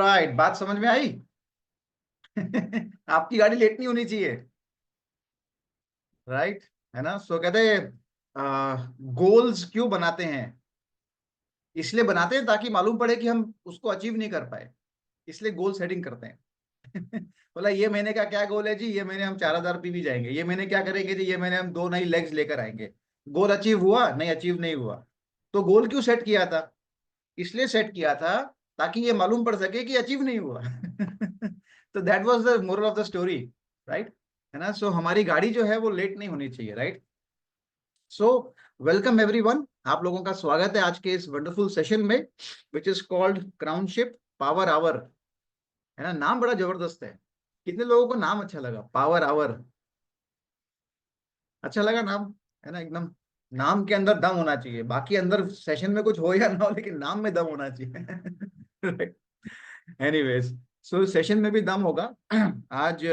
Alright, बात समझ में आई? आपकी गाड़ी लेट नहीं होनी चाहिए, राइट? है ना? सो कहते हैं गोल्स क्यों बनाते हैं? इसलिए बनाते हैं ताकि मालूम पड़े कि हम उसको अचीव नहीं कर पाए, इसलिए गोल सेटिंग करते हैं। बोला ये महीने का क्या गोल है जी? ये महीने हम 4,000 पीवी जाएंगे। ये महीने क्या करेंगे जी? ये महीने हम 2 नई लेग्स लेकर आएंगे। गोल अचीव हुआ? नहीं, अचीव नहीं हुआ। तो गोल क्यों सेट किया था? इसलिए सेट किया था ताकि ये मालूम पड़ सके कि अचीव नहीं हुआ। तो that was the moral of the story, right? है ना? सो हमारी गाड़ी जो है वो लेट नहीं होनी चाहिए, राइट? सो वेलकम एवरीवन, आप लोगों का स्वागत है आज के इस वंडरफुल सेशन में, which is called crownship power hour. है ना? नाम बड़ा जबरदस्त है। कितने लोगों को नाम अच्छा लगा? पावर आवर अच्छा लगा नाम? है ना? एकदम नाम के अंदर दम होना चाहिए। बाकी अंदर सेशन में कुछ हो या ना हो, लेकिन नाम में दम होना चाहिए। एनीवेज, सो सेशन में भी दम होगा। आज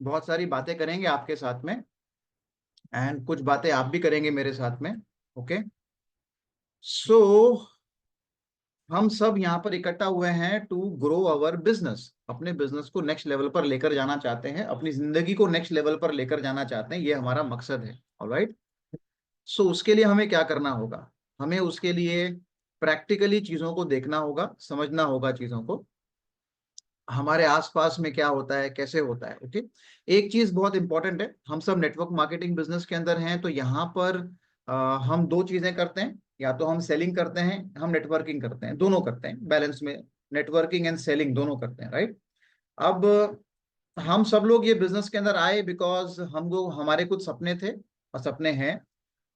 बहुत सारी बातें करेंगे आपके साथ में, एंड कुछ बातें आप भी करेंगे मेरे साथ में। ओके, सो हम सब यहाँ पर इकट्ठा हुए हैं टू ग्रो अवर बिजनेस। अपने बिजनेस को नेक्स्ट लेवल पर लेकर जाना चाहते हैं, अपनी जिंदगी को नेक्स्ट लेवल पर लेकर जाना चाहते हैं, ये हमारा मकसद है। ऑलराइट, सो उसके लिए हमें क्या करना होगा? हमें उसके लिए प्रैक्टिकली चीजों को देखना होगा, समझना होगा चीजों को, हमारे आसपास में क्या होता है, कैसे होता है। ओके, एक चीज बहुत इंपॉर्टेंट है, हम सब नेटवर्क मार्केटिंग बिजनेस के अंदर हैं, तो यहाँ पर हम दो चीजें करते हैं। या तो हम सेलिंग करते हैं, हम नेटवर्किंग करते हैं, दोनों करते हैं बैलेंस में। नेटवर्किंग एंड सेलिंग दोनों करते हैं, राइट? अब हम सब लोग ये बिजनेस के अंदर आए बिकॉज हम लोग, हमारे कुछ सपने थे और सपने हैं।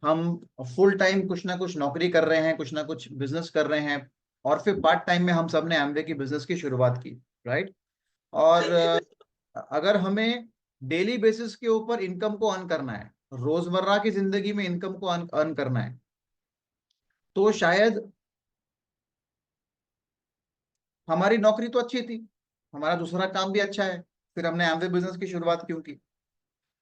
हम फुल टाइम कुछ ना कुछ नौकरी कर रहे हैं, कुछ ना कुछ बिजनेस कर रहे हैं, और फिर पार्ट टाइम में हम सब ने एमवे की बिजनेस की शुरुआत की, राइट? और अगर हमें डेली बेसिस के ऊपर इनकम को अर्न करना है, रोजमर्रा की जिंदगी में इनकम को अर्न करना है, तो शायद हमारी नौकरी तो अच्छी थी, हमारा दूसरा काम भी अच्छा है, फिर हमने एमवे बिजनेस की शुरुआत क्यों की?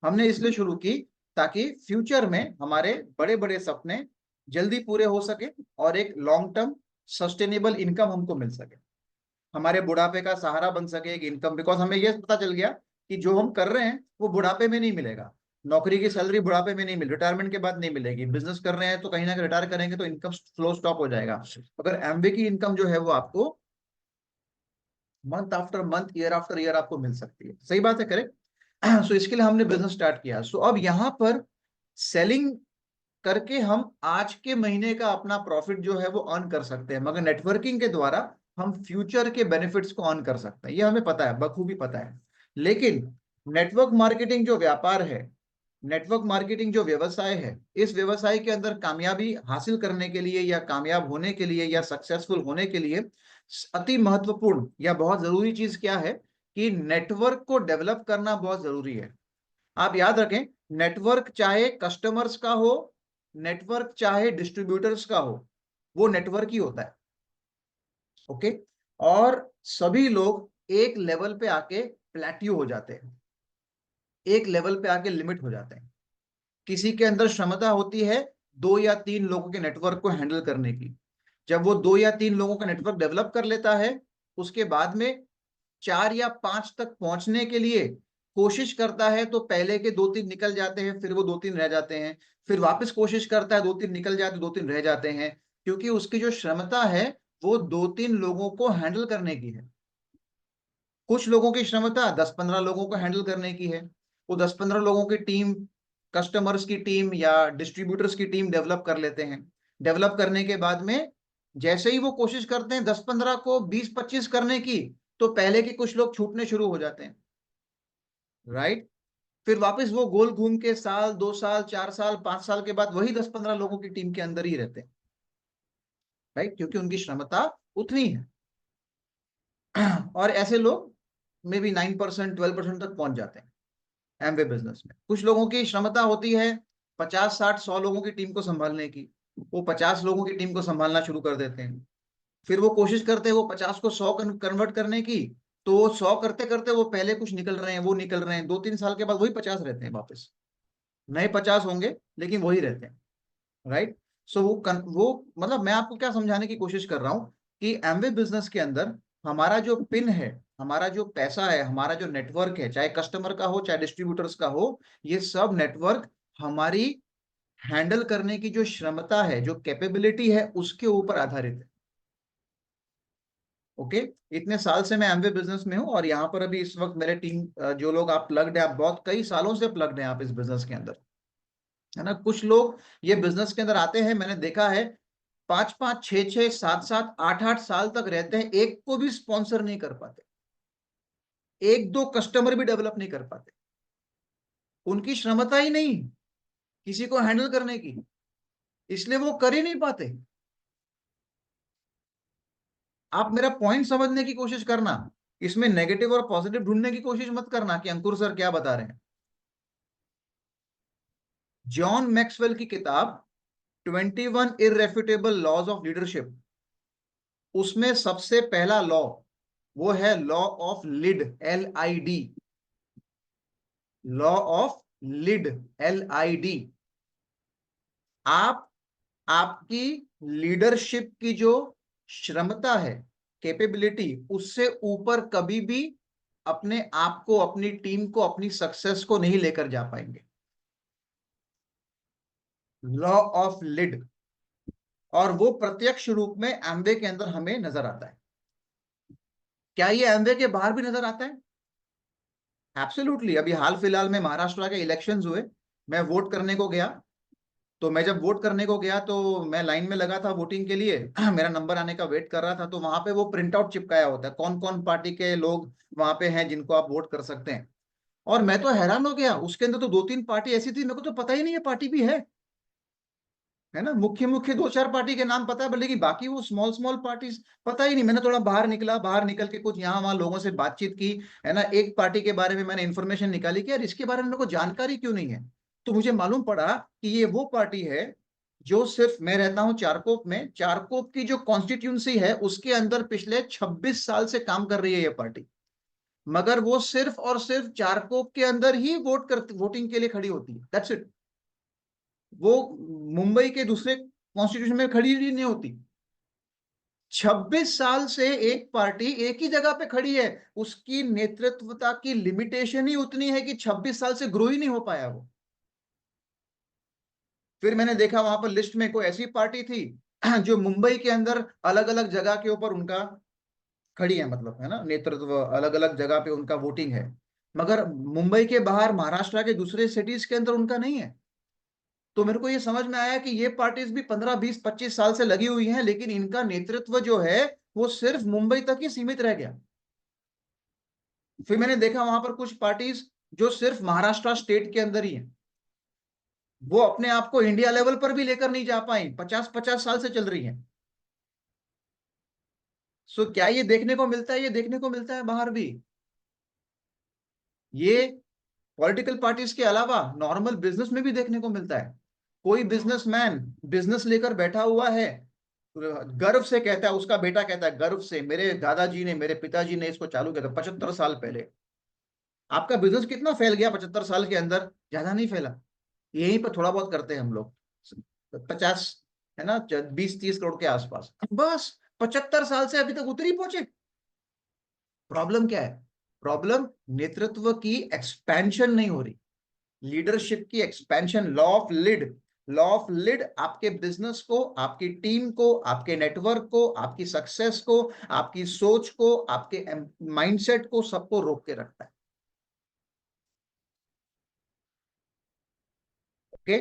हमने इसलिए शुरू की ताकि फ्यूचर में हमारे बड़े बड़े सपने जल्दी पूरे हो सके और एक लॉन्ग टर्म सस्टेनेबल इनकम हमको मिल सके, हमारे बुढ़ापे का सहारा बन सके एक इनकम। बिकॉज हमें यह पता चल गया कि जो हम कर रहे हैं वो बुढ़ापे में नहीं मिलेगा। नौकरी की सैलरी बुढ़ापे में नहीं मिल, रिटायरमेंट के बाद नहीं मिलेगी। बिजनेस कर रहे हैं तो कहीं ना कहीं रिटायर करेंगे तो इनकम फ्लो स्टॉप हो जाएगा। अगर एमवे की इनकम जो है वो आपको month after month, year after year आपको मिल सकती है। सही बात है, करेक्ट? सो इसके लिए हमने बिजनेस स्टार्ट किया। सो अब यहाँ पर सेलिंग करके हम आज के महीने का अपना प्रॉफिट जो है वो अर्न कर सकते हैं, मगर नेटवर्किंग के द्वारा हम फ्यूचर के बेनिफिट्स को अर्न कर सकते हैं। ये हमें पता है, बखूबी पता है। लेकिन नेटवर्क मार्केटिंग जो व्यापार है, नेटवर्क मार्केटिंग जो व्यवसाय है, इस व्यवसाय के अंदर कामयाबी हासिल करने के लिए या कामयाब होने के लिए या सक्सेसफुल होने के लिए अति महत्वपूर्ण या बहुत जरूरी चीज क्या है कि नेटवर्क को डेवलप करना बहुत जरूरी है। आप याद रखें, नेटवर्क चाहे कस्टमर्स का हो, नेटवर्क चाहे डिस्ट्रीब्यूटर्स का हो, वो नेटवर्क ही होता है। ओके, और सभी लोग एक लेवल पे आके प्लेट्यू हो जाते हैं, एक लेवल पे आके लिमिट हो जाते हैं। किसी के अंदर क्षमता होती है 2 या 3 लोगों के नेटवर्क को हैंडल करने की। जब वो 2 या 3 लोगों का नेटवर्क डेवलप कर लेता है, उसके बाद में 4 या 5 तक पहुंचने के लिए कोशिश करता है, तो पहले के 2-3 निकल जाते हैं, फिर वो 2-3 रह जाते हैं, फिर वापस कोशिश करता है, 2-3 निकल जाते, 2-3 रह जाते हैं, क्योंकि उसकी जो क्षमता है वो 2-3 लोगों को हैंडल करने की है। कुछ लोगों की क्षमता 10-15 लोगों को हैंडल करने की है। वो 10-15 लोगों की टीम, कस्टमर्स की टीम या डिस्ट्रीब्यूटर्स की टीम डेवलप कर लेते हैं। डेवलप करने के बाद में जैसे ही वो कोशिश करते हैं 10-15 को 20-25 करने की, तो पहले के कुछ लोग छूटने शुरू हो जाते हैं, राइट? फिर वापस वो गोल घूम के साल, 2 साल, 4 साल, 5 साल के बाद वही 10-15 लोगों की टीम के अंदर ही रहते हैं, राइट? क्योंकि उनकी क्षमता उतनी है। और ऐसे लोग मे बी 9%, 12% तक पहुंच जाते हैं एमवे बिजनेस में। कुछ लोगों की क्षमता होती है 50, 60, 100 लोगों की टीम को संभालने की, वो 50 लोगों की टीम को संभालना शुरू कर देते हैं। फिर वो कोशिश करते हैं वो 50 को 100 कन्वर्ट करने की, तो वो 100 करते करते वो पहले कुछ निकल रहे हैं, वो निकल रहे हैं, 2-3 साल के बाद वही 50 रहते हैं वापस। नए 50 होंगे लेकिन वही रहते हैं, राइट? सो वो मतलब मैं आपको क्या समझाने की कोशिश कर रहा हूं कि एमवे बिजनेस के अंदर हमारा जो पिन है, हमारा जो पैसा है, हमारा जो नेटवर्क है, चाहे कस्टमर का हो चाहे डिस्ट्रीब्यूटर्स का हो, ये सब नेटवर्क हमारी हैंडल करने की जो क्षमता है, जो कैपेबिलिटी है, उसके ऊपर आधारित है। ओके, इतने साल से मैं एमवे बिजनेस में हूं और यहाँ पर अभी इस वक्त मेरे टीम जो लोग आप प्लग्ड है, आप बहुत कई सालों से प्लग्ड हैं आप इस बिजनेस के अंदर, है ना। कुछ लोग ये बिजनेस के अंदर आते हैं, मैंने देखा है 5-5 6-6 7-7 8-8 साल तक रहते हैं, एक को भी स्पॉन्सर नहीं कर पाते, एक दो कस्टमर भी डेवलप नहीं कर पाते, उनकी क्षमता ही नहीं किसी को हैंडल करने की, इसलिए वो कर ही नहीं पाते। आप मेरा पॉइंट समझने की कोशिश करना, इसमें नेगेटिव और पॉजिटिव ढूंढने की कोशिश मत करना कि अंकुर सर क्या बता रहे हैं। जॉन मैक्सवेल की किताब 21 इररेफ्यूटेबल लॉज ऑफ लीडरशिप, उसमें सबसे पहला लॉ वो है law of lid, LID, law of lid, LID। आप आपकी लीडरशिप की जो क्षमता है, कैपेबिलिटी, उससे ऊपर कभी भी अपने आप को, अपनी टीम को, अपनी सक्सेस को नहीं लेकर जा पाएंगे। लॉ ऑफ लिड, और वो प्रत्यक्ष रूप में एमवे के अंदर हमें नजर आता है। क्या ये एमवे के बाहर भी नजर आता है? एब्सोल्युटली। अभी हाल फिलहाल में महाराष्ट्र के इलेक्शंस हुए, मैं वोट करने को गया, तो मैं जब वोट करने को गया तो मैं लाइन में लगा था वोटिंग के लिए मेरा नंबर आने का वेट कर रहा था, तो वहां पे वो प्रिंट आउट चिपकाया होता है कौन कौन पार्टी के लोग वहां पे हैं जिनको आप वोट कर सकते हैं। और मैं तो हैरान हो गया, उसके अंदर तो 2-3 पार्टी ऐसी थी मेरे को तो पता ही नहीं है पार्टी भी है ना। मुख्य मुख्य 2-4 पार्टी के नाम पता है, लेकिन बाकी वो स्मॉल स्मॉल पार्टीज पता ही नहीं। मैंने थोड़ा बाहर निकला, बाहर निकल के कुछ यहाँ वहां लोगों से बातचीत की, है ना। एक पार्टी के बारे में मैंने इंफॉर्मेशन निकाली कि यार इसके बारे में मेरे को जानकारी क्यों नहीं है। तो मुझे मालूम पड़ा कि ये वो पार्टी है जो सिर्फ, मैं रहता हूँ चारकोप में, चारकोप की जो कॉन्स्टिट्यूंसी है उसके अंदर पिछले 26 साल से काम कर रही है ये पार्टी, मगर वो सिर्फ और सिर्फ चारकोप के अंदर ही वोटिंग के लिए खड़ी होती है, दैट्स इट। वो मुंबई के दूसरे कॉन्स्टिट्यूशन में खड़ी ही नहीं होती। 26 साल से एक पार्टी एक ही जगह पे खड़ी है, उसकी नेतृत्वता की लिमिटेशन ही उतनी है कि 26 साल से ग्रो ही नहीं हो पाया वो। फिर मैंने देखा वहां पर लिस्ट में कोई ऐसी पार्टी थी जो मुंबई के अंदर अलग अलग जगह के ऊपर उनका खड़ी है, मतलब, है ना, नेतृत्व अलग अलग जगह पे उनका वोटिंग है, मगर मुंबई के बाहर महाराष्ट्र के दूसरे सिटीज के अंदर उनका नहीं है। तो मेरे को ये समझ में आया कि ये पार्टीज भी 15-20-25 साल से लगी हुई हैं, लेकिन इनका नेतृत्व जो है वो सिर्फ मुंबई तक ही सीमित रह गया। फिर मैंने देखा वहां पर कुछ पार्टीज जो सिर्फ महाराष्ट्र स्टेट के अंदर ही है, वो अपने आप को इंडिया लेवल पर भी लेकर नहीं जा पाई, 50-50 साल से चल रही है। सो क्या ये देखने को मिलता है? ये देखने को मिलता है बाहर भी। ये पॉलिटिकल पार्टीज के अलावा नॉर्मल बिजनेस में भी देखने को मिलता है। कोई बिजनेसमैन बिजनेस लेकर बैठा हुआ है, गर्व से कहता है, उसका बेटा कहता है गर्व से, मेरे दादाजी ने, मेरे पिताजी ने इसको चालू किया था 75 साल पहले। आपका बिजनेस कितना फैल गया 75 साल के अंदर? ज्यादा नहीं फैला, यहीं पर थोड़ा बहुत करते हैं हम लोग, 50, है ना, 20-30 करोड़ के आसपास बस। 75 साल से अभी तक उतर ही पहुंचे। प्रॉब्लम क्या है? प्रॉब्लम नेतृत्व की एक्सपेंशन नहीं हो रही, लीडरशिप की expansion. Law of lid, law of lid आपके बिजनेस को, आपकी टीम को, आपके नेटवर्क को, आपकी सक्सेस को, आपकी सोच को, आपके माइंडसेट को, सबको रोक के रखता है। Okay,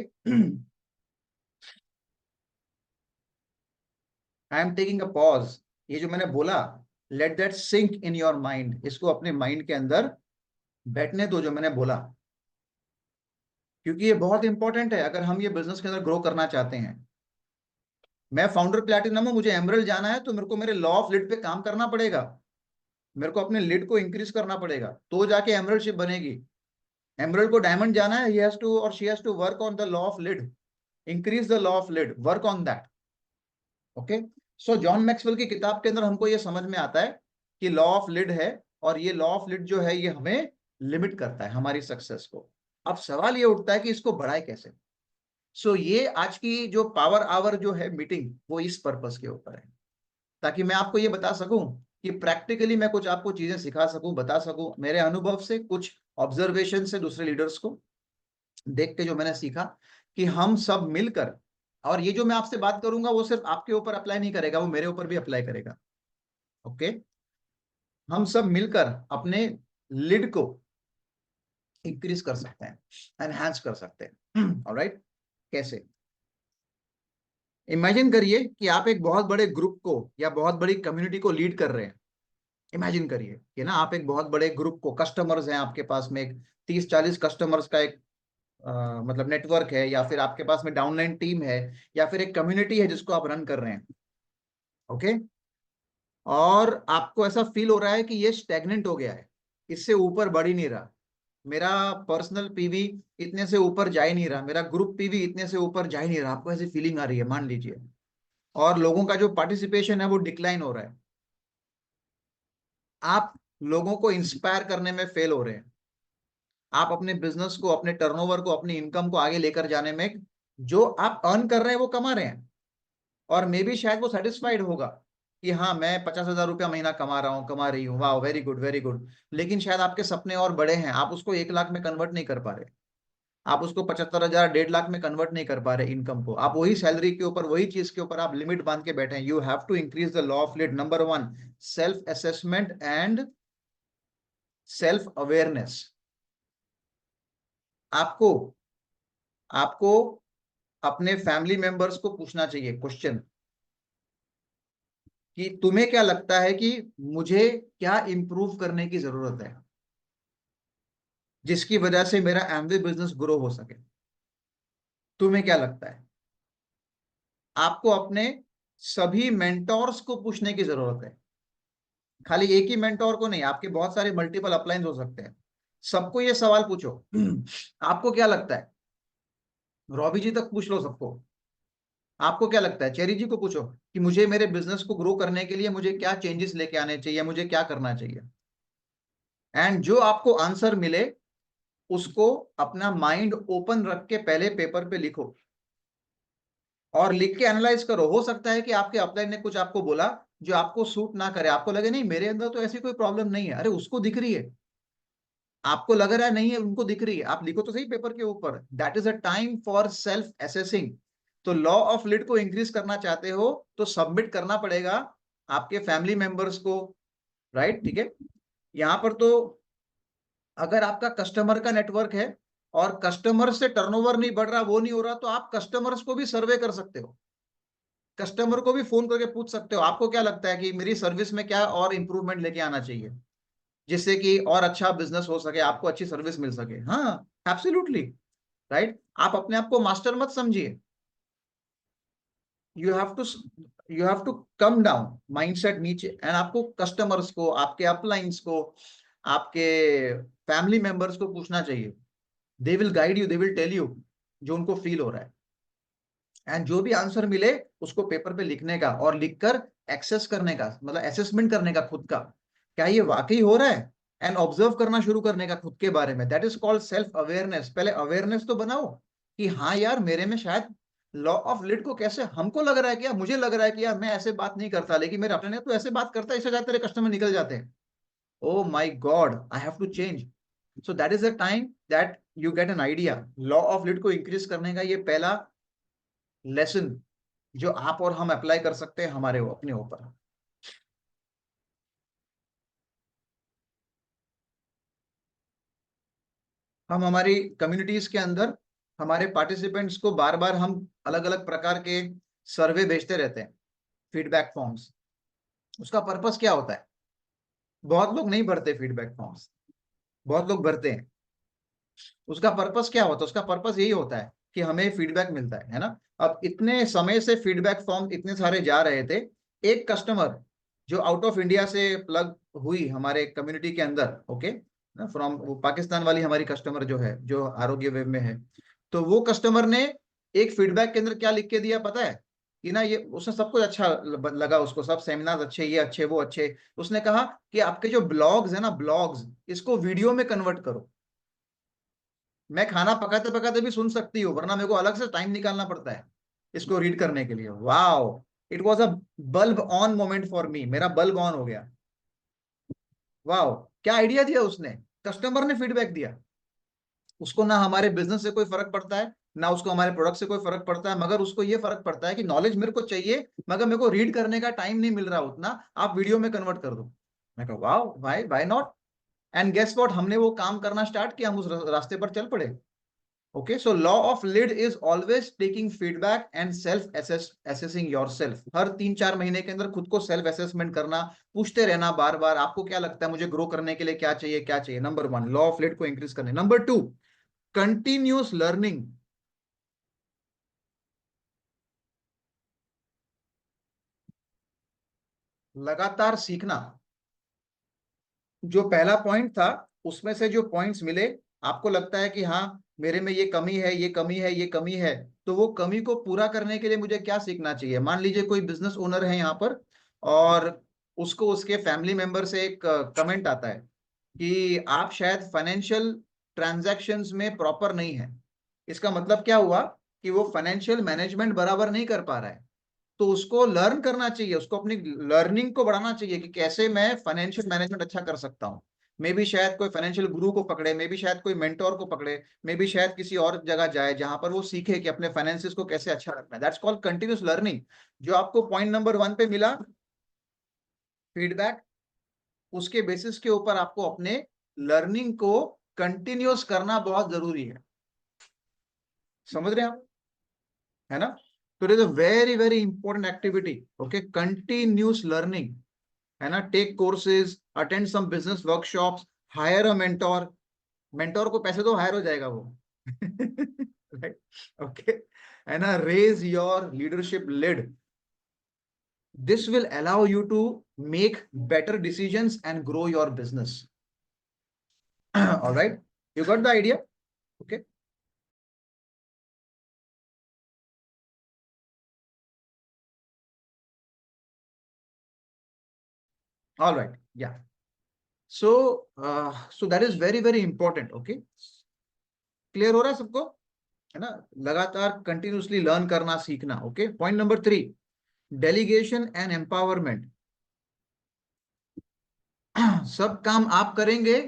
I am taking a pause. ये जो मैंने बोला, let that sink in your mind, इसको अपने माइंड के अंदर बैठने दो जो मैंने बोला, क्योंकि ये बहुत इंपॉर्टेंट है अगर हम ये बिजनेस के अंदर ग्रो करना चाहते हैं। मैं फाउंडर प्लैटिनम हूं, मुझे एमरल्ड जाना है, तो मेरे को मेरे लॉ ऑफ लिड पे काम करना पड़ेगा, मेरे को अपने लिड को इंक्रीज करना पड़ेगा, तो जाके एमरल्ड शिप बनेगी। एमरल्ड को डायमंड जाना है, ही हैज टू और she has to work on the law of lid, increase the law of lid, work on that. Okay, so John Maxwell की किताब के अंदर हमको ये समझ में आता है कि लॉ ऑफ लिड है, और ये लॉ ऑफ लिड जो है ये हमें लिमिट करता है हमारी सक्सेस को। अब सवाल ये उठता है कि इसको बढ़ाए कैसे। सो ये आज की जो पावर आवर जो है मीटिंग, वो इस पर्पस के ऊपर है, ताकि मैं आपको ये बता सकूं कि प्रैक्टिकली मैं कुछ आपको चीजें सिखा सकूं, बता सकूं मेरे अनुभव से, कुछ ऑब्जर्वेशन से, दूसरे लीडर्स को देख के जो मैंने सीखा, कि हम सब मिलकर, और ये जो मैं आपसे बात करूंगा वो सिर्फ आपके ऊपर अप्लाई नहीं करेगा, वो मेरे ऊपर भी अप्लाई करेगा। ओके, हम सब मिलकर अपने लीड को इंक्रीज कर सकते हैं, एनहांस कर सकते हैं। ऑलराइट, कैसे? इमेजिन करिए कि आप एक बहुत बड़े ग्रुप को या बहुत बड़ी कम्युनिटी को लीड कर रहे हैं। इमेजिन करिए कि ना आप एक बहुत बड़े ग्रुप को, कस्टमर्स हैं आपके पास में, एक 30-40 कस्टमर्स का एक मतलब नेटवर्क है, या फिर आपके पास में डाउनलाइन टीम है, या फिर एक कम्युनिटी है जिसको आप रन कर रहे हैं। ओके, और आपको ऐसा फील हो रहा है कि ये स्टेगनेंट हो गया है, इससे ऊपर बढ़ ही नहीं रहा, मेरा पर्सनल पीवी इतने से ऊपर जा ही नहीं रहा, मेरा ग्रुप पीवी इतने से ऊपर जा ही नहीं रहा, आपको ऐसी फीलिंग आ रही है मान लीजिए, और लोगों का जो पार्टिसिपेशन है वो डिक्लाइन हो रहा है, आप लोगों को इंस्पायर करने में फेल हो रहे हैं, आप अपने बिजनेस को, अपने टर्नओवर को, अपनी इनकम को आगे लेकर जाने में, जो आप अर्न कर रहे हैं वो कमा रहे हैं, और मे बी शायद वो सेटिस्फाइड होगा कि हाँ मैं 50,000 रुपया महीना कमा रहा हूँ, कमा रही हूँ, वाह वेरी गुड वेरी गुड। लेकिन शायद आपके सपने और बड़े हैं, आप उसको 1 लाख में कन्वर्ट नहीं कर पा रहे, आप उसको 75,000, 1.5 लाख में कन्वर्ट नहीं कर पा रहे इनकम को, आप वही सैलरी के ऊपर, वही चीज के ऊपर आप लिमिट बांध के बैठे हैं। You have to increase the law of lead. Number 1, self assessment and self awareness. आपको आपको अपने फैमिली मेंबर्स को पूछना चाहिए क्वेश्चन, कि तुम्हें क्या लगता है कि मुझे क्या इंप्रूव करने की जरूरत है, जिसकी वजह से मेरा एमवे बिजनेस ग्रो हो सके। तुम्हें क्या लगता है? आपको अपने सभी मेंटोर्स को पूछने की जरूरत है, खाली एक ही मेंटोर को नहीं, आपके बहुत सारे मल्टीपल अपलाइंस हो सकते हैं, सबको ये सवाल पूछो। आपको क्या लगता है? रॉबी जी तक पूछ लो सबको। आपको क्या लगता है? चेरी जी को पूछो कि मुझे मेरे बिजनेस को ग्रो करने के लिए मुझे क्या चेंजेस लेके आने चाहिए, मुझे क्या करना चाहिए। एंड जो आपको आंसर मिले उसको अपना माइंड ओपन रख के पहले पेपर पे लिखो, और लिख के एनालाइज करो। हो सकता है कि आपके अपलाइन ने कुछ आपको बोला जो आपको सूट ना करे, आपको लगे नहीं मेरे अंदर तो ऐसी कोई प्रॉब्लम नहीं है, अरे उसको दिख रही है, आपको लग रहा है नहीं है, उनको दिख रही है, आप लिखो तो सही पेपर के ऊपर। That is a time for self assessing. तो लॉ ऑफ लीड को इंक्रीज करना चाहते हो तो सबमिट करना पड़ेगा आपके फैमिली मेंबर्स को, राइट? ठीक है, यहां पर तो अगर आपका कस्टमर का नेटवर्क है और कस्टमर से टर्नओवर नहीं बढ़ रहा, वो नहीं हो रहा, तो आप कस्टमर्स को भी सर्वे कर सकते हो, कस्टमर को भी फोन करके पूछ सकते हो आपको क्या लगता है कि मेरी सर्विस में क्या और इंप्रूवमेंट लेके आना चाहिए, जिससे कि और अच्छा बिजनेस हो सके, आपको अच्छी सर्विस मिल सके। हाँ, एब्सोल्युटली, राइट। आप अपने आप को मास्टर मत समझिए, you have to you have to come down mindset नीचे, एंड आपको कस्टमर्स को, आपके अपलाइंस को, आपके फैमिली मेंबर्स को पूछना चाहिए। They will guide you, they will tell you जो उनको फील हो रहा है, एंड जो भी आंसर मिले उसको पेपर पे लिखने का, और लिखकर एक्सेस करने का, मतलब असेसमेंट करने का खुद का, क्या ये वाकई हो रहा है, एंड ऑब्जर्व करना शुरू करने का खुद के बारे में। That is called self awareness. पहले अवेयरनेस तो बनाओ कि हाँ यार मेरे में शायद लॉ ऑफ लिड को, कैसे हमको लग रहा है कि यार, मुझे लग रहा है कि यार मैं ऐसे बात नहीं करता, लेकिन मेरे अपने तो ऐसे बात करता है, इससे ज्यादा तेरे कस्टमर निकल जाते हैं। Oh my god, I have to change. So that is the time that you get an idea. Law of lid को इंक्रीज करने का ये पहला लेसन जो आप और हम अप्लाई कर सकते हैं हमारे अपने ऊपर। हम हमारी कम्युनिटीज के अंदर हमारे पार्टिसिपेंट्स को बार बार हम अलग अलग प्रकार के सर्वे भेजते रहते हैं, फीडबैक फॉर्म्स। उसका पर्पस क्या होता है? बहुत लोग नहीं भरते फीडबैक फॉर्म्स, बहुत लोग भरते हैं। उसका पर्पस क्या होता है? उसका पर्पस यही होता है कि हमें फीडबैक मिलता है ना। अब इतने समय से फीडबैक फॉर्म इतने सारे जा रहे थे, एक कस्टमर जो आउट ऑफ इंडिया से प्लग हुई हमारे कम्युनिटी के अंदर, ओके, फ्रॉम पाकिस्तान वाली हमारी कस्टमर जो है, जो आरोग्य वेब में है, तो वो कस्टमर ने एक फीडबैक के अंदर क्या लिख के दिया पता है? कि ना ये उसने सब कुछ अच्छा लगा उसको, सब सेमिनार अच्छे, ये अच्छे वो अच्छे। उसने कहा कि आपके जो ब्लॉग्स है ना, ब्लॉग्स, इसको वीडियो में कन्वर्ट करो। मैं खाना पकाते पकाते भी सुन सकती हूँ, वरना मेरे को अलग से टाइम निकालना पड़ता है इसको रीड करने के लिए। Wow, it was a bulb on moment for me, मेरा बल्ब ऑन हो गया। वाह, क्या आइडिया दिया उसने, कस्टमर ने फीडबैक दिया। उसको ना हमारे बिजनेस से कोई फर्क पड़ता है, ना उसको हमारे प्रोडक्ट से कोई फर्क पड़ता है, मगर उसको ये फर्क पड़ता है कि नॉलेज मेरे को चाहिए, मगर मेरे को रीड करने का टाइम नहीं मिल रहा उतना, आप वीडियो में कन्वर्ट कर दो। मैं कहा वाह भाई, why not. And guess what, हमने वो काम करना स्टार्ट किया, हम उस रास्ते पर चल पड़े। ओके, so law of lid is always taking feedback and self assessing yourself. हर 3-4 महीने के अंदर खुद को सेल्फ असेसमेंट करना, पूछते रहना बार बार, आपको क्या लगता है मुझे ग्रो करने के लिए क्या चाहिए, क्या चाहिए। नंबर 1, लॉ ऑफ लीड को इंक्रीज करने। Number 2, continuous learning. लगातार सीखना। जो पहला पॉइंट था, उसमें से जो पॉइंट्स मिले, आपको लगता है कि हाँ मेरे में ये कमी है, ये कमी है, ये कमी है, तो वो कमी को पूरा करने के लिए मुझे क्या सीखना चाहिए। मान लीजिए कोई बिजनेस ओनर है यहाँ पर, और उसको उसके फैमिली मेंबर से एक कमेंट आता है कि आप शायद फाइनेंशियल ट्रांजैक्शंस में प्रॉपर नहीं है। इसका मतलब क्या हुआ कि वो फाइनेंशियल मैनेजमेंट बराबर नहीं कर पा रहा है। तो उसको लर्न करना चाहिए, उसको अपनी लर्निंग को बढ़ाना चाहिए कि कैसे मैं फाइनेंशियल मैनेजमेंट अच्छा कर सकता हूँ। मे बी शायद कोई फाइनेंशियल गुरु को पकड़े, मे बी शायद कोई मेंटोर को पकड़े, मे बी शायद किसी और जगह जाए जहां पर वो सीखे कि अपने फाइनेंसिस को कैसे अच्छा रखना है। That's called continuous learning. जो आपको पॉइंट नंबर 1 पे मिला, फीडबैक, उसके बेसिस के ऊपर आपको अपने लर्निंग को कंटिन्यूस करना बहुत जरूरी है। समझ रहे हैं आप, है ना? तो it is a very very important activity. Okay, continuous learning, है ना? Take courses, attend some business workshops, hire a mentor. Mentor को पैसे दो, हायर हो जाएगा वो। राइट, ओके, है ना? Raise your leadership lid. This will allow you to make better decisions and grow your business. Alright, you got the idea? Okay, alright, yeah, so so that is very very important. Okay, clear हो रहा है सबको, है ना? लगातार continuously learn करना, सीखना। Okay, point number 3, delegation and empowerment. सब काम आप करेंगे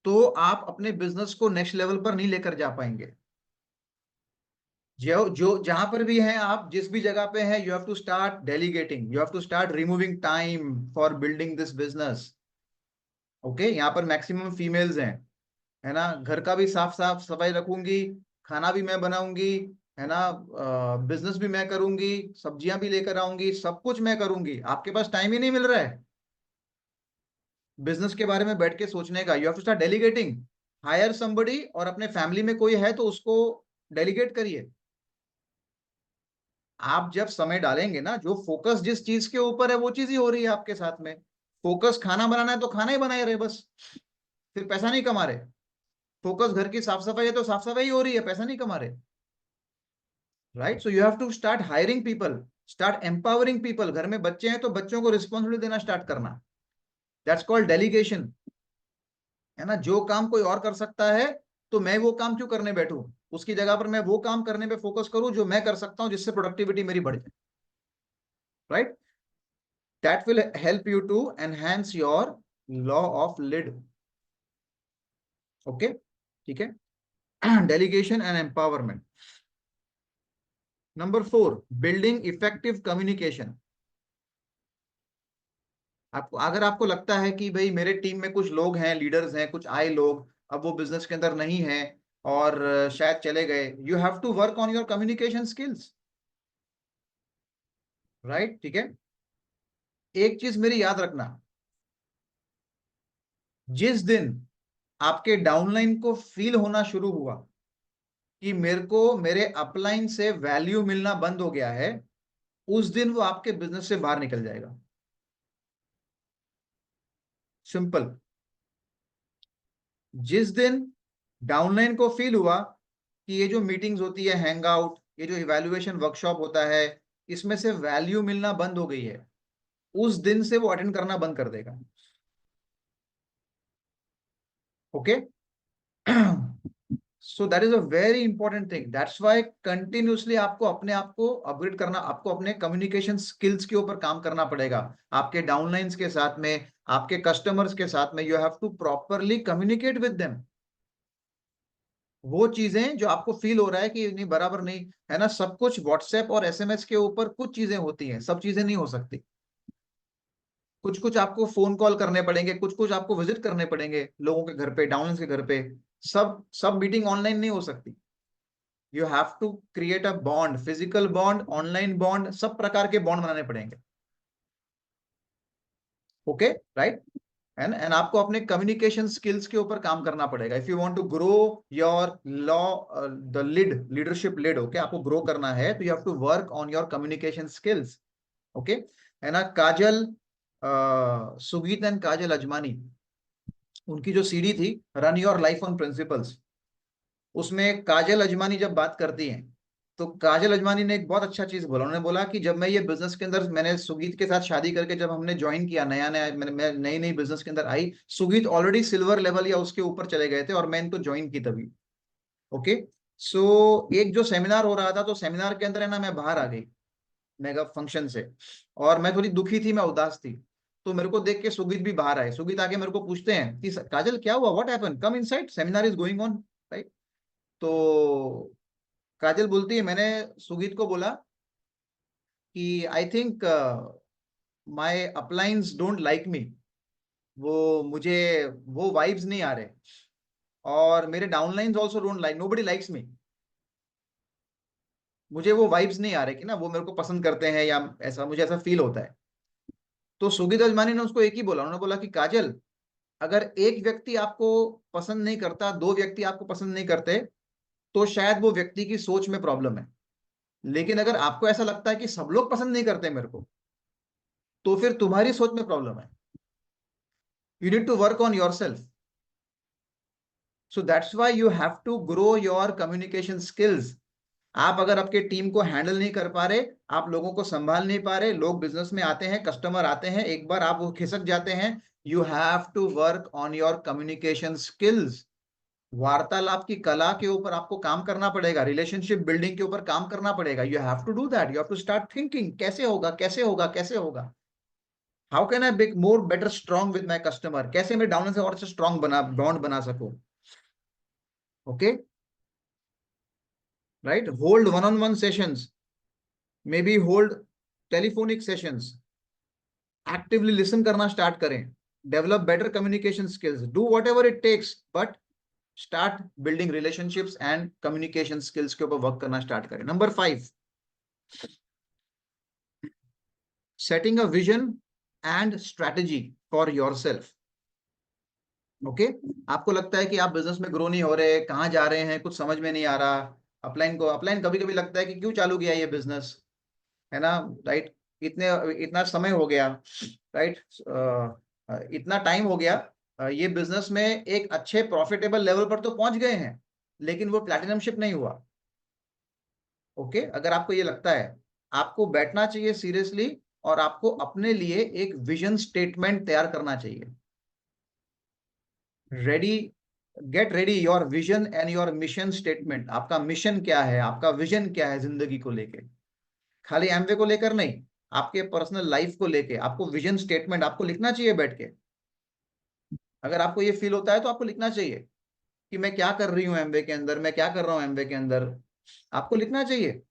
तो आप अपने बिजनेस को नेक्स्ट लेवल पर नहीं लेकर जा पाएंगे। जो जो जहां पर भी हैं आप, जिस भी जगह पे हैं, you have to start delegating, you have to start removing time for building this business. Okay, यहाँ पर मैक्सिमम फीमेल्स हैं, है ना? घर का भी साफ साफ सफाई रखूंगी, खाना भी मैं बनाऊंगी, है ना? बिजनेस भी मैं करूंगी, सब्जियां भी लेकर आऊंगी, सब कुछ मैं करूंगी, आपके पास टाइम ही नहीं मिल रहा है बिजनेस के बारे में बैठ के सोचने का। You have to start delegating, hire somebody, और अपने फैमिली में कोई है तो उसको डेलीगेट करिए। आप जब समय डालेंगे ना, जो फोकस जिस चीज के ऊपर है वो चीज ही हो रही है आपके साथ में। फोकस खाना बनाना है तो खाना ही बनाए रहे बस, फिर पैसा नहीं कमा रहे। फोकस घर की साफ सफाई है तो साफ सफाई हो रही है, पैसा नहीं कमा रहे। Right, so you have to start hiring people, start empowering people. घर में बच्चे हैं तो बच्चों को रिस्पॉन्सिबिलिटी देना स्टार्ट करना। दैट्स कॉल्ड डेलीगेशन, है ना? जो काम कोई और कर सकता है तो मैं वो काम क्यों करने बैठूं, उसकी जगह पर मैं वो काम करने पे फोकस करूं जो मैं कर सकता हूं, जिससे प्रोडक्टिविटी मेरी बढ़ जाए। Right, that will help you to enhance your law of lid. Okay, ठीक है। Delegation and empowerment. Number 4, building effective communication. आपको, अगर आपको लगता है कि भाई मेरे टीम में कुछ लोग हैं, लीडर्स हैं, कुछ आए लोग, अब वो बिजनेस के अंदर नहीं है और शायद चले गए, you have to work on your communication skills. Right, ठीक है। एक चीज मेरी याद रखना, जिस दिन आपके डाउनलाइन को फील होना शुरू हुआ कि मेरे को मेरे अपलाइन से वैल्यू मिलना बंद हो गया है, उस दिन वो आपके बिजनेस से बाहर निकल जाएगा। सिंपल। जिस दिन डाउनलाइन को फील हुआ कि ये जो मीटिंग्स होती है, हैंग आउट, ये जो इवैल्यूएशन वर्कशॉप होता है, इसमें से वैल्यू मिलना बंद हो गई है, उस दिन से वो अटेंड करना बंद कर देगा। Okay, so that is a very important thing, that's why continuously आपको अपने आप को अपग्रेड करना, आपको अपने कम्युनिकेशन स्किल्स के ऊपर काम करना पड़ेगा, आपके डाउनलाइंस के साथ में, आपके कस्टमर्स के साथ में। You have to properly communicate with them. वो चीजें जो आपको फील हो रहा है कि नहीं बराबर नहीं है ना, सब कुछ व्हाट्सएप और एसएमएस के ऊपर कुछ चीजें होती हैं, सब चीजें नहीं हो सकती। कुछ कुछ आपको फोन कॉल करने पड़ेंगे, कुछ कुछ आपको विजिट करने पड़ेंगे लोगों के घर पे, डाउनलाइंस के घर पे। सब सब मीटिंग ऑनलाइन नहीं हो सकती। You have to create a bond, physical bond, online bond, सब प्रकार के बॉन्ड बनाने पड़ेंगे। Okay, right. एंड आपको अपने कम्युनिकेशन स्किल्स के ऊपर काम करना पड़ेगा if you want to grow your law, the leadership lead. Okay, आपको ग्रो करना है तो you have to work on your communication skills. Okay, है ना। काजल, सुगीत एंड काजल अजमानी, उनकी जो सीडी थी run your life on principles, उसमें काजल अजमानी जब बात करती हैं तो काजल अजमानी ने एक बहुत अच्छा चीज बोला। उन्होंने बोला कि जब मैं ये बिजनेस के अंदर, मैंने सुगीत के साथ शादी करके जब हमने ज्वाइन किया, नया नया मैं नई नई बिजनेस के अंदर आई, सुगीत ऑलरेडी सिल्वर लेवल या उसके ऊपर चले गए थे और मैं इनको ज्वाइन की तभी। ओके, सो एक जो सेमिनार हो रहा था, तो सेमिनार के अंदर है ना, मैं बाहर आ गई मेगा फंक्शन से, और मैं थोड़ी दुखी थी, मैं उदास थी। तो मेरे को देख के सुगीत भी बाहर आए। सुगीत आके मेरे को पूछते हैं कि काजल क्या हुआ, what happen, come inside, seminar is going on, right. तो काजल बोलती है, मैंने सुगीत को बोला कि I think my अपलाइंस don't like me, वो मुझे वो वाइब्स नहीं आ रहे, और मेरे downlines also don't like, nobody likes me, मुझे वो वाइब्स नहीं आ रहे कि ना वो मेरे को पसंद करते हैं, या ऐसा मुझे ऐसा फील होता है। तो सुगीत अजमानी ने उसको एक ही बोला, उन्होंने बोला कि काजल, अगर एक व्यक्ति आपको पसंद नहीं करता, दो व्यक्ति आपको पसंद नहीं करते, तो शायद वो व्यक्ति की सोच में प्रॉब्लम है। लेकिन अगर आपको ऐसा लगता है कि सब लोग पसंद नहीं करते मेरे को, तो फिर तुम्हारी सोच में प्रॉब्लम है। You need to work on yourself. So that's why you have to grow your communication skills. आप अगर आपके टीम को हैंडल नहीं कर पा रहे, आप लोगों को संभाल नहीं पा रहे, लोग बिजनेस में आते हैं, कस्टमर आते हैं, एक बार आप वो खिसक जाते हैं, you have to work on your communication skills. वार्तालाप की कला के ऊपर आपको काम करना पड़ेगा, रिलेशनशिप बिल्डिंग के ऊपर काम करना पड़ेगा। You have to do that, you have to start thinking, कैसे होगा, कैसे होगा, कैसे होगा, हाउ कैन आई बिक more better strong with my customer, कैसे मैं डाउन से और से स्ट्रॉन्ग बना बॉन्ड बना सकूं। Okay, right. Hold one on one sessions, maybe hold telephonic sessions, actively listen करना स्टार्ट करें, develop better communication skills, do whatever it takes, but start building relationships and communication skills के ऊपर work करना start करें। Number 5, setting a vision and strategy for yourself. Okay, आपको लगता है कि आप बिजनेस में ग्रो नहीं हो रहे, कहाँ जा रहे हैं, कुछ समझ में नहीं आ रहा। अपलाइन कभी कभी लगता है कि क्यों चालू किया ये बिजनेस, है ना, राइट। इतने इतना समय हो गया, राइट, इतना टाइम हो गया, ये बिजनेस में एक अच्छे प्रॉफिटेबल लेवल पर तो पहुंच गए हैं, लेकिन वो प्लैटिनमशिप नहीं हुआ। ओके, अगर आपको ये लगता है, आपको बैठना चाहिए सीरियसली, और आपको अपने लिए एक विजन स्टेटमेंट तैयार करना चाहिए। Ready, get ready your vision and your mission statement. आपका मिशन क्या है, आपका विजन क्या है जिंदगी को लेके, खाली एमवे को लेकर नहीं, आपके पर्सनल लाइफ को लेके आपको विजन स्टेटमेंट आपको लिखना चाहिए बैठ के। अगर आपको ये फील होता है तो आपको लिखना चाहिए कि मैं क्या कर रही हूँ एमवे के अंदर, मैं क्या कर रहा हूँ एमवे के अंदर, आपको लिखना चाहिए,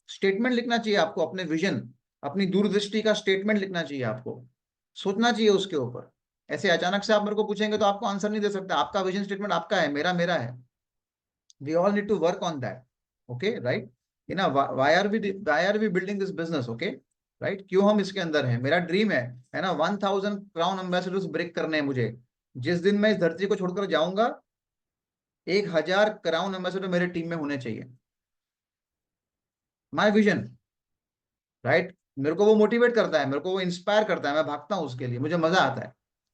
स्टेटमेंट लिखना चाहिए आपको, अपने विजन, अपनी दूरदृष्टि का स्टेटमेंट लिखना चाहिए आपको, सोचना चाहिए उसके ऊपर। ऐसे अचानक से आप मेरे को पूछेंगे तो आपको आंसर नहीं दे सकता। आपका विजन स्टेटमेंट आपका है, मेरा मेरा है। We all need to work on that. Okay, right. you know why are we building this business? Okay, right, क्यों हम इसके अंदर हैं, मेरा ड्रीम है ना, 1000 क्राउन एम्बेसडर्स ब्रेक करने हैं मुझे। जिस दिन मैं इस धरती को छोड़कर जाऊंगा, 1000 क्राउन एम्बेसडर मेरे टीम में होने चाहिए। My vision, right. मेरे को वो मोटिवेट करता है, मेरे को वो इंस्पायर करता है, मैं भागता हूँ उसके लिए, मुझे मजा आता है,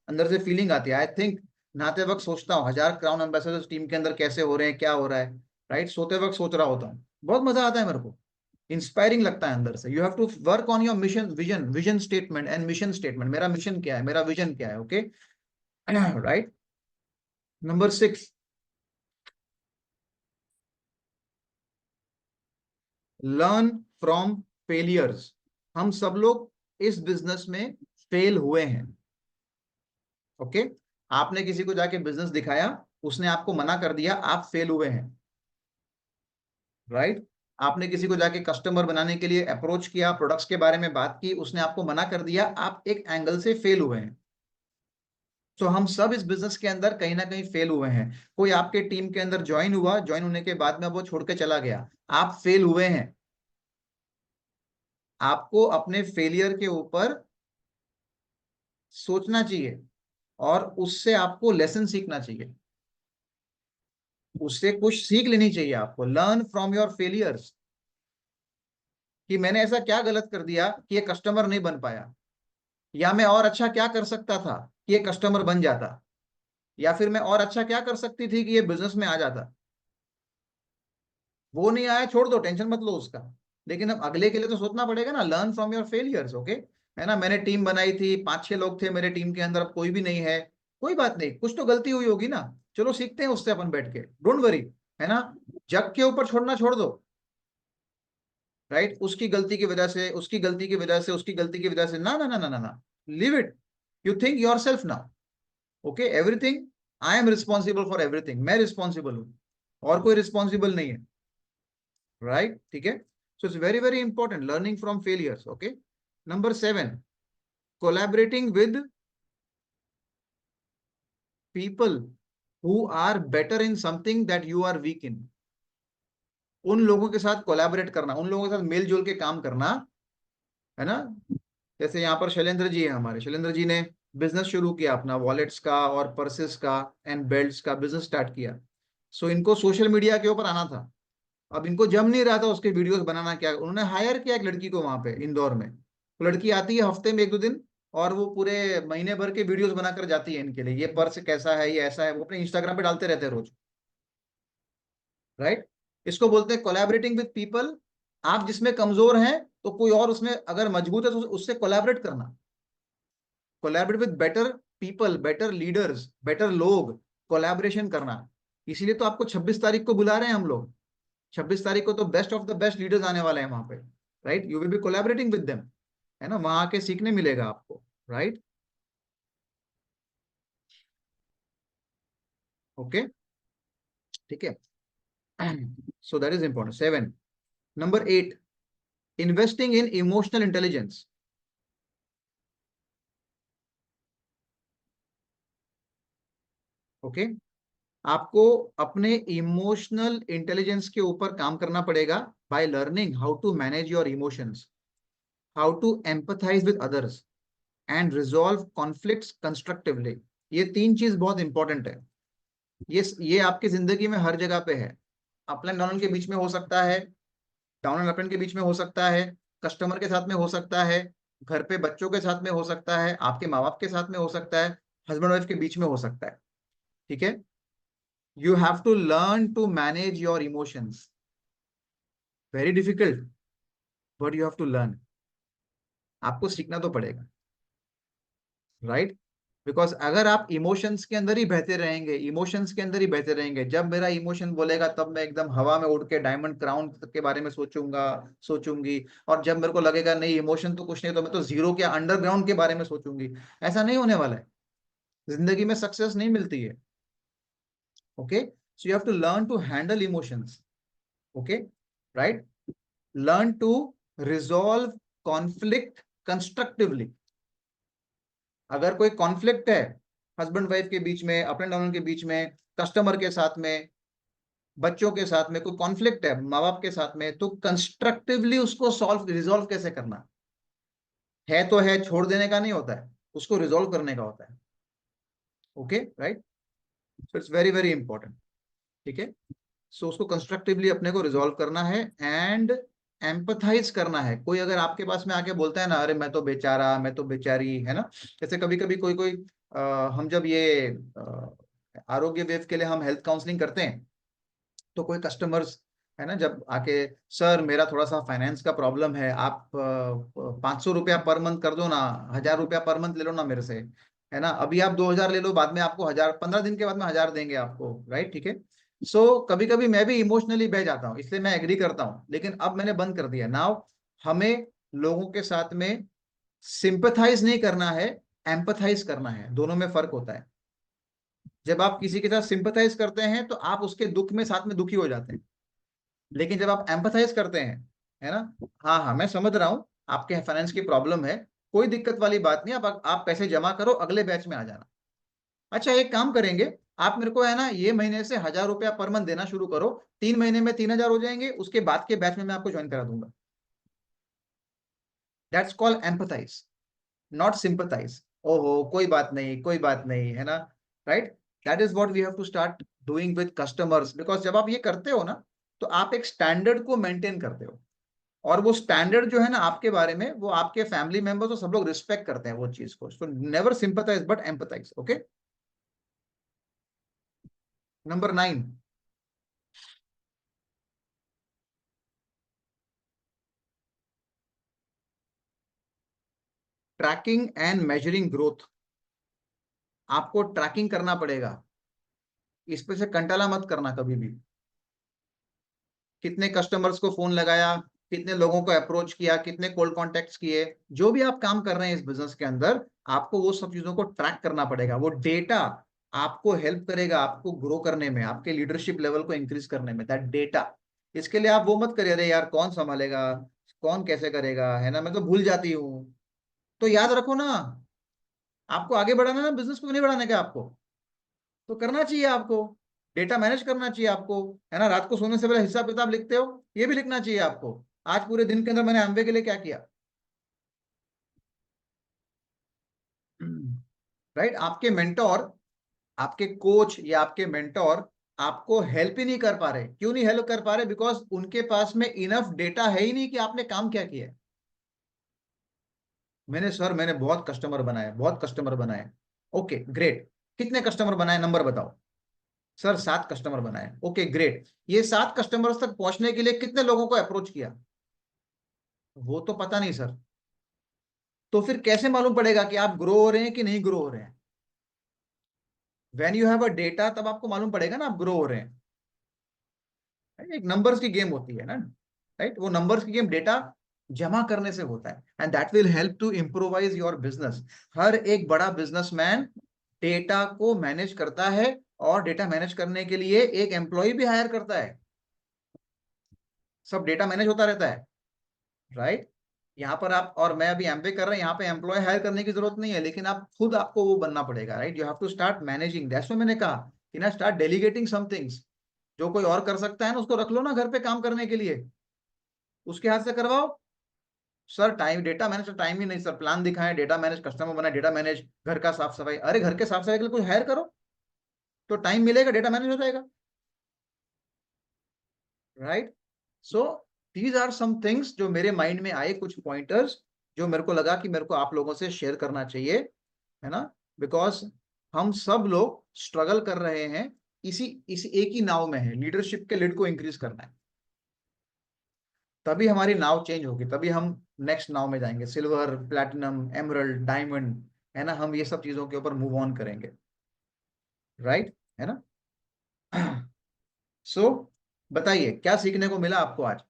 अंदर से फीलिंग आती है। आई थिंक नहाते वक्त सोचता हूँ 1000 क्राउन एम्बेसडर्स टीम के अंदर कैसे हो रहे हैं, क्या हो रहा है, राइट। सोते वक्त सोच रहा होता हूँ, बहुत मजा आता है मेरे को, इंस्पायरिंग लगता है अंदर से। You have to work on your mission, vision statement and mission statement. मेरा मिशन क्या है, मेरा विजन क्या है। Okay, right. Number 6, learn from failures. हम सब लोग इस बिजनेस में फेल हुए हैं। ओके, आपने किसी को जाके बिजनेस दिखाया, उसने आपको मना कर दिया, आप फेल हुए हैं। राइट, आपने किसी को जाके कस्टमर बनाने के लिए अप्रोच किया, प्रोडक्ट्स के बारे में बात की, उसने आपको मना कर दिया, आप एक एंगल से फेल हुए हैं। तो हम सब इस बिजनेस के अंदर कहीं ना कहीं फेल हुए हैं। कोई आपके टीम के अंदर ज्वाइन हुआ, ज्वाइन होने के बाद में वो छोड़ के चला गया, आप फेल हुए हैं। आपको अपने फेलियर के ऊपर सोचना चाहिए और उससे आपको लेसन सीखना चाहिए, उससे कुछ सीख लेनी चाहिए आपको। लर्न फ्रॉम योर फेलियर्स, कि मैंने ऐसा क्या गलत कर दिया कि ये कस्टमर नहीं बन पाया, या मैं और अच्छा क्या कर सकता था कि ये कस्टमर बन जाता, या फिर मैं और अच्छा क्या कर सकती थी कि ये बिजनेस में आ जाता। वो नहीं आया, छोड़ दो, टेंशन मत लो उसका, लेकिन अब अगले के लिए तो सोचना पड़ेगा ना। Learn from your failures. Okay, है ना। मैंने टीम बनाई थी, 5-6 लोग थे मेरे टीम के अंदर, अब कोई भी नहीं है, कोई बात नहीं, कुछ तो गलती हुई होगी ना, चलो सीखते हैं उससे अपन बैठ के, डोंट वरी, है ना। जग के ऊपर छोड़ना छोड़ दो। राइट, उसकी गलती की वजह से, उसकी गलती की वजह से, उसकी गलती की वजह से, ना ना ना ना ना ना, leave it. You think yourself now. Okay, everything, I am responsible for everything, मैं रिस्पॉन्सिबल हूं, और कोई रिस्पॉन्सिबल नहीं है। राइट, ठीक है। So it's very very important, learning from failures. Okay, number 7, collaborating with people who are better in something that you are weak in. उन लोगों के साथ कोलैबोरेट करना, उन लोगों के साथ मेल जोल के काम करना, है ना। जैसे यहाँ पर शैलेंद्र जी है हमारे, शैलेंद्र जी ने बिजनेस शुरू किया अपना, वॉलेट्स का और पर्सेस का एंड बेल्ट्स का बिजनेस स्टार्ट किया। सो इनको सोशल मीडिया के ऊपर आना था, अब इनको जम नहीं रहा था उसके वीडियोस बनाना। क्या उन्होंने हायर किया एक लड़की को वहां पे इंदौर में। वो लड़की आती है हफ्ते में 1-2 दिन, और वो पूरे महीने भर के वीडियोस बनाकर जाती है इनके लिए, ये पर्स कैसा है, ये ऐसा है, वो अपने इंस्टाग्राम पे डालते रहते हैं रोज। राइट, इसको बोलते हैं कोलैबोरेटिंग विद पीपल। आप जिसमें कमजोर हैं तो कोई और उसमें अगर मजबूत है तो उससे कोलैबोरेट करना, collaborate with better people, better leaders, better लोग, कोलैबोरेशन करना। इसीलिए तो आपको 26 तारीख को बुला रहे हैं हम लोग। 26 तारीख को तो best of the best leaders आने वाले हैं वहां पे। Right, you will be collaborating with them, है ना, वहां आके सीखने मिलेगा आपको। राइट, ओके, ठीक है। So that is important. 7, number 8, investing in emotional intelligence. Okay, आपको अपने इमोशनल इंटेलिजेंस के ऊपर काम करना पड़ेगा, by learning how to manage your emotions, how to empathise with others, and resolve conflicts constructively. ये 3 चीज बहुत इंपॉर्टेंट है। ये आपकी जिंदगी में हर जगह पे है। अप एंड डाउन के बीच में हो सकता है, डाउन एंड अप एंड के बीच में हो सकता है, कस्टमर के साथ में हो सकता है, घर पे बच्चों के साथ में हो सकता है, आपके माँ बाप के साथ में हो सकता है, हस्बैंड वाइफ के बीच में हो सकता है। ठीक है, you have to learn to manage your emotions. Very difficult, but you have to learn. आपको सीखना तो पड़ेगा। राइट, बिकॉज अगर आप इमोशंस के अंदर ही बहते रहेंगे, इमोशंस के अंदर ही बहते रहेंगे, जब मेरा इमोशन बोलेगा तब मैं एकदम हवा में उड़ के डायमंड क्राउन के बारे में सोचूंगा, सोचूंगी, और जब मेरे को लगेगा नहीं इमोशन तो कुछ नहीं, तो मैं तो जीरो के अंडरग्राउंड के बारे में सोचूंगी। ऐसा नहीं होने वाला है, जिंदगी में सक्सेस नहीं मिलती है। Okay, so you have to learn to handle emotions. Okay, right, learn to resolve conflict constructively. अगर कोई कॉन्फ्लिक्ट है हस्बैंड वाइफ के बीच में, अप एंड डाउन के बीच में, कस्टमर के साथ में, बच्चों के साथ में, कोई कॉन्फ्लिक्ट है माँ बाप के साथ में, तो कंस्ट्रक्टिवली उसको सॉल्व रिजॉल्व कैसे करना है, तो है, छोड़ देने का नहीं होता है, उसको रिजॉल्व करने का होता है। Okay, right, so it's very very important. ठीक है, सो उसको कंस्ट्रक्टिवली अपने को रिजॉल्व करना है, एंड एम्पथाइज करना है। कोई अगर आपके पास में आके बोलता है ना, अरे मैं तो बेचारा, मैं तो बेचारी, है ना। जैसे कभी कभी कोई कोई हम जब ये आरोग्य वेव के लिए हम हेल्थ काउंसलिंग करते हैं, तो कोई कस्टमर्स, है ना, जब आके, सर मेरा थोड़ा सा फाइनेंस का प्रॉब्लम है, आप 500 रुपया पर मंथ कर दो ना, 1000 रुपया पर मंथ ले लो ना मेरे से, है ना, अभी आप 2000 ले लो, बाद में आपको 1000, 15 दिन के बाद में 1000 देंगे आपको। राइट, ठीक है, कभी कभी मैं भी इमोशनली बह जाता हूँ, इसलिए मैं एग्री करता हूँ, लेकिन अब मैंने बंद कर दिया। नाउ हमें लोगों के साथ में सिंपथाइज नहीं करना है, एम्पथाइज करना है। दोनों में फर्क होता है। जब आप किसी के साथ सिंपथाइज करते हैं तो आप उसके दुख में साथ में दुखी हो जाते हैं, लेकिन जब आप एम्पथाइज करते हैं, है ना, हाँ हाँ मैं समझ रहा हूँ आपके फाइनेंस की प्रॉब्लम है, कोई दिक्कत वाली बात नहीं, आप पैसे जमा करो, अगले बैच में आ जाना। अच्छा एक काम करेंगे, आप मेरे को है ना ये महीने से 1,000 रुपया पर मंथ देना शुरू करो, 3 महीने में 3,000 हो जाएंगे, उसके बाद के बैच में मैं आपको ज्वाइन करा दूंगा। That's called empathise, not sympathise. ओहो कोई बात नहीं, कोई बात नहीं, है ना, right. That is what we have to start doing with customers, because जब आप ये करते हो ना, तो आप एक स्टैंडर्ड को मेंटेन करते हो, और वो स्टैंडर्ड जो है ना आपके बारे में, वो आपके फैमिली मेंबर्स और सब लोग रिस्पेक्ट करते हैं वो चीज को। So never sympathise but empathise. Okay, number 9, tracking and measuring growth. आपको ट्रैकिंग करना पड़ेगा, इस पे से कंटाला मत करना कभी भी। कितने कस्टमर्स को फोन लगाया, कितने लोगों को अप्रोच किया, कितने कोल्ड कॉन्टेक्ट्स किए, जो भी आप काम कर रहे हैं इस बिजनेस के अंदर, आपको वो सब चीजों को ट्रैक करना पड़ेगा। वो डेटा आपको हेल्प करेगा आपको ग्रो करने में, आपके लीडरशिप लेवल को इंक्रीज करने में, दैट डेटा। इसके लिए आप वो मत करिए, अरे यार कौन संभालेगा, कौन कैसे करेगा, है ना, मैं तो भूल जाती हूँ। तो याद रखो ना, आपको आगे बढ़ाना है ना, बिजनेस को नहीं बढ़ाने का आपको, तो करना चाहिए आपको, डेटा मैनेज करना चाहिए आपको, है ना। रात को सोने से पहले हिसाब किताब लिखते हो, ये भी लिखना चाहिए आपको, आज पूरे दिन के अंदर मैंने एमवे के लिए क्या किया। राइट, आपके मेंटोर, आपके कोच या आपके मेंटोर आपको हेल्प ही नहीं कर पा रहे। क्यों नहीं हेल्प कर पा रहे? बिकॉज उनके पास में इनफ डेटा है ही नहीं कि आपने काम क्या किया है। मैंने बहुत कस्टमर बनाए, बहुत कस्टमर बनाए। ओके ग्रेट, कितने कस्टमर बनाए नंबर बताओ। सर 7 कस्टमर बनाए। ओके ग्रेट, ये 7 कस्टमर्स तक पहुंचने के लिए कितने लोगों को अप्रोच किया? वो तो पता नहीं सर। तो फिर कैसे मालूम पड़ेगा कि आप ग्रो हो रहे हैं कि नहीं ग्रो हो रहे हैं? When you have a data, तब आपको मालूम पड़ेगा ना आप ग्रो हो रहे हैं। एक नंबर्स की गेम होती है ना, राइट, वो नंबर्स की गेम डेटा जमा करने से होता है, and that will help to improvise your business. हर एक बड़ा बिजनेसमैन डेटा को मैनेज करता है, और डेटा मैनेज करने के लिए एक एम्प्लॉय भी हायर करता है। सब डेटा मैनेज होता रहता है, राइट। यहाँ पर आप और मैं अभी एमबीए कर रहे हैं, यहाँ पे एम्प्लॉय हायर करने की जरूरत नहीं है, लेकिन आप खुद आपको वो बनना पड़ेगा, right. You have to start managing, that's why मैंने कहा कि ना स्टार्ट डेलीगेटिंग सम थिंग्स। जो कोई और कर सकता है ना, उसको रख लो ना घर पे काम करने के लिए, उसके हाथ से करवाओ। सर टाइम, डेटा मैनेज तो टाइम ही नहीं सर, प्लान दिखाएं, डेटा मैनेज, कस्टमर बनाए, डेटा मैनेज, घर का साफ सफाई। अरे घर के साफ सफाई के लिए कुछ हायर करो, तो टाइम मिलेगा, डेटा मैनेज हो जाएगा, right. So these are some things जो मेरे माइंड में आए, कुछ पॉइंटर्स जो मेरे को लगा कि मेरे को आप लोगों से शेयर करना चाहिए, है ना। बिकॉज हम सब लोग स्ट्रगल कर रहे हैं, इसी एक ही नाव में है, लीडरशिप के लिड को इंक्रीज करना है। तभी हमारी नाव चेंज होगी, तभी हम नेक्स्ट नाव में जाएंगे, सिल्वर, प्लैटिनम, एमरल्ड, डायमंड, है ना, हम ये सब चीजों के ऊपर मूव ऑन करेंगे, राइट, है ना। सो बताइए क्या सीखने को मिला आपको आज।